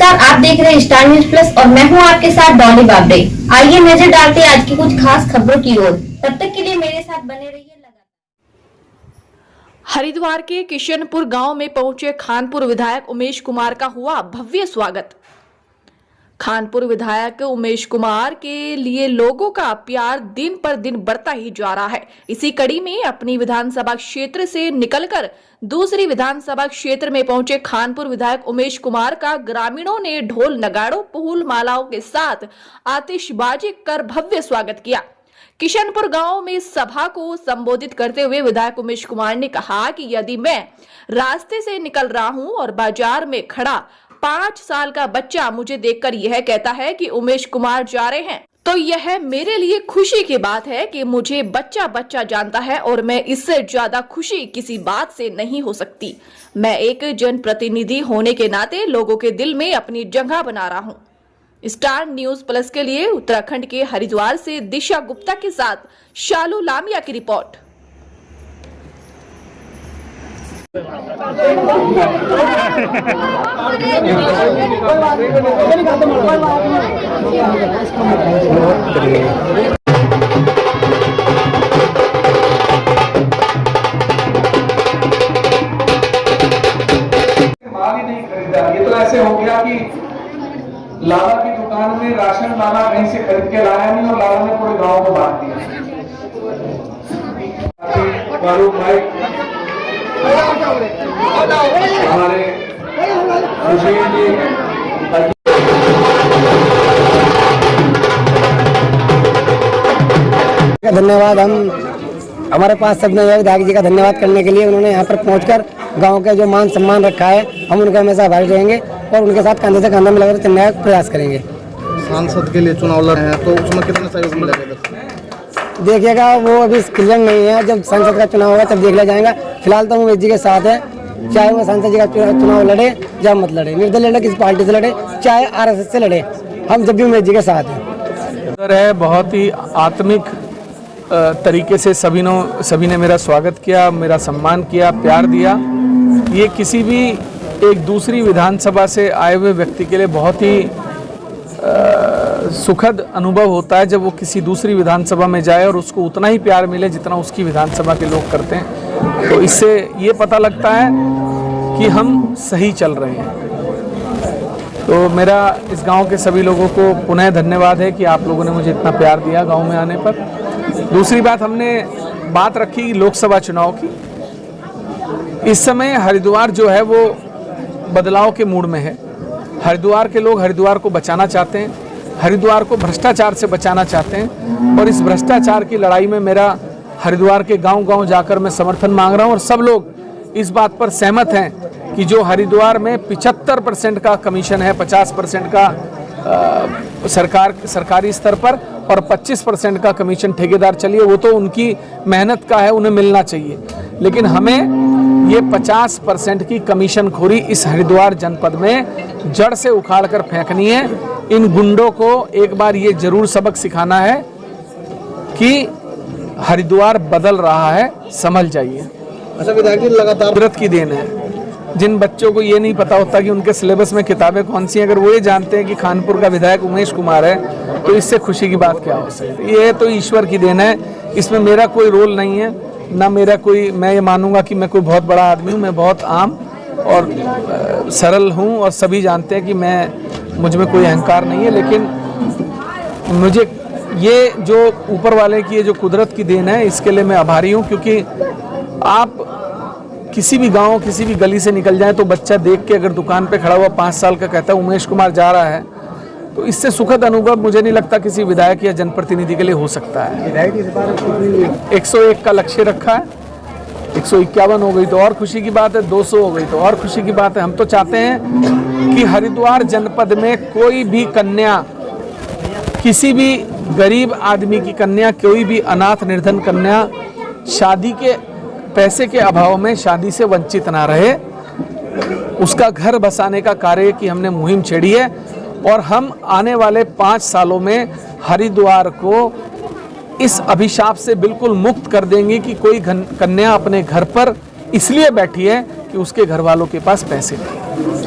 नमस्कार, आप देख रहे हैं स्टार न्यूज प्लस और मैं हूं आपके साथ डॉली बाबरे। आइए नजर डालते हैं आज की कुछ खास खबरों की ओर। तब तक के लिए मेरे साथ बने रहिए। हरिद्वार के किशनपुर गांव में पहुंचे खानपुर विधायक उमेश कुमार का हुआ भव्य स्वागत। खानपुर विधायक उमेश कुमार के लिए लोगों का प्यार दिन पर दिन बढ़ता ही जा रहा है। इसी कड़ी में अपनी विधानसभा क्षेत्र से निकलकर दूसरी विधानसभा क्षेत्र में पहुंचे खानपुर विधायक उमेश कुमार का ग्रामीणों ने ढोल नगाड़ों फूल मालाओं के साथ आतिशबाजी कर भव्य स्वागत किया। किशनपुर गांव में सभा को संबोधित करते हुए विधायक उमेश कुमार ने कहा कि यदि मैं रास्ते से निकल रहा हूं और बाजार में खड़ा 5 साल का बच्चा मुझे देखकर यह कहता है कि उमेश कुमार जा रहे हैं, तो यह मेरे लिए खुशी की बात है कि मुझे बच्चा बच्चा जानता है और मैं इससे ज्यादा खुशी किसी बात से नहीं हो सकती। मैं एक जनप्रतिनिधि होने के नाते लोगों के दिल में अपनी जगह बना रहा हूँ। स्टार न्यूज प्लस के लिए उत्तराखंड के हरिद्वार से दिशा गुप्ता के साथ शालू लामिया की रिपोर्ट। माल ही नहीं खरीदा। ये तो ऐसे हो गया कि लाला की दुकान में राशन लाना कहीं से खरीद के लाया नहीं और लाला ने पूरे गांव को बांट दिया। हमारे धन्यवाद। हमारे पास सबने विधायक जी का धन्यवाद करने के लिए उन्होंने यहाँ पर पहुंचकर गांव के जो मान सम्मान रखा है, हम उनका हमेशा आभारी रहेंगे और उनके साथ कंधे से कंधा मिलाकर चलने का प्रयास करेंगे। सांसद के लिए चुनाव लड़ रहे हैं तो उसमें कितना सहयोग मिलेगा? देखिएगा, वो अभी क्लियर नहीं है। जब संसद का चुनाव होगा तब देख लिया जाएगा। फिलहाल तो उमेश जी के साथ है, चाहे वो संसद जी का चुनाव लड़े या मत लड़े, निर्दलीय लड़े, किसी पार्टी से लड़े, चाहे RSS से लड़े, हम जब भी उमेश जी के साथ हैं। बहुत ही आत्मिक तरीके से सभी ने मेरा स्वागत किया, मेरा सम्मान किया, प्यार दिया। ये किसी भी एक दूसरी विधानसभा से आए हुए व्यक्ति के लिए बहुत ही सुखद अनुभव होता है जब वो किसी दूसरी विधानसभा में जाए और उसको उतना ही प्यार मिले जितना उसकी विधानसभा के लोग करते हैं। तो इससे ये पता लगता है कि हम सही चल रहे हैं। तो मेरा इस गांव के सभी लोगों को पुनः धन्यवाद है कि आप लोगों ने मुझे इतना प्यार दिया गांव में आने पर। दूसरी बात, हमने बात रखी लोकसभा चुनाव की। इस समय हरिद्वार जो है वो बदलाव के मूड में है। हरिद्वार के लोग हरिद्वार को बचाना चाहते हैं, हरिद्वार को भ्रष्टाचार से बचाना चाहते हैं और इस भ्रष्टाचार की लड़ाई में मेरा हरिद्वार के गांव-गांव जाकर मैं समर्थन मांग रहा हूं और सब लोग इस बात पर सहमत हैं कि जो हरिद्वार में 75% का कमीशन है, 50% का सरकारी स्तर पर और 25% का कमीशन ठेकेदार चलिए, वो तो उनकी मेहनत का है, उन्हें मिलना चाहिए। लेकिन हमें ये 50% की कमीशन खोरी इस हरिद्वार जनपद में जड़ से उखाड़ कर फेंकनी है। इन गुंडों को एक बार ये जरूर सबक सिखाना है कि हरिद्वार बदल रहा है, संभल जाइए। अच्छा विधायक जी, लगातार कुदरत की देन है। जिन बच्चों को ये नहीं पता होता कि उनके सिलेबस में किताबें कौन सी हैं, अगर वो ये जानते हैं कि खानपुर का विधायक उमेश कुमार है तो इससे खुशी की बात क्या हो सकती है। ये तो ईश्वर की देन है, इसमें मेरा कोई रोल नहीं है, ना मेरा कोई, मैं ये मानूंगा कि मैं कोई बहुत बड़ा आदमी हूँ। मैं बहुत आम और सरल हूँ और सभी जानते हैं कि मुझ में कोई अहंकार नहीं है। लेकिन मुझे ये जो ऊपर वाले की ये जो कुदरत की देन है, इसके लिए मैं आभारी हूँ। क्योंकि आप किसी भी गांव, किसी भी गली से निकल जाए तो बच्चा देख के अगर दुकान पे खड़ा हुआ 5 साल का कहता है उमेश कुमार जा रहा है, तो इससे सुखद अनुभव मुझे नहीं लगता किसी विधायक या जनप्रतिनिधि के लिए हो सकता है। 101 का लक्ष्य रखा है, 151 हो गई तो और खुशी की बात है, 200 हो गई तो और खुशी की बात है। हम तो चाहते हैं कि हरिद्वार जनपद में कोई भी कन्या, किसी भी गरीब आदमी की कन्या, कोई भी अनाथ निर्धन कन्या शादी के पैसे के अभाव में शादी से वंचित ना रहे। उसका घर बसाने का कार्य की हमने मुहिम छेड़ी है और हम आने वाले 5 सालों में हरिद्वार को इस अभिशाप से बिल्कुल मुक्त कर देंगे कि कोई कन्या अपने घर पर इसलिए बैठी है कि उसके घर वालों के पास पैसे नहीं।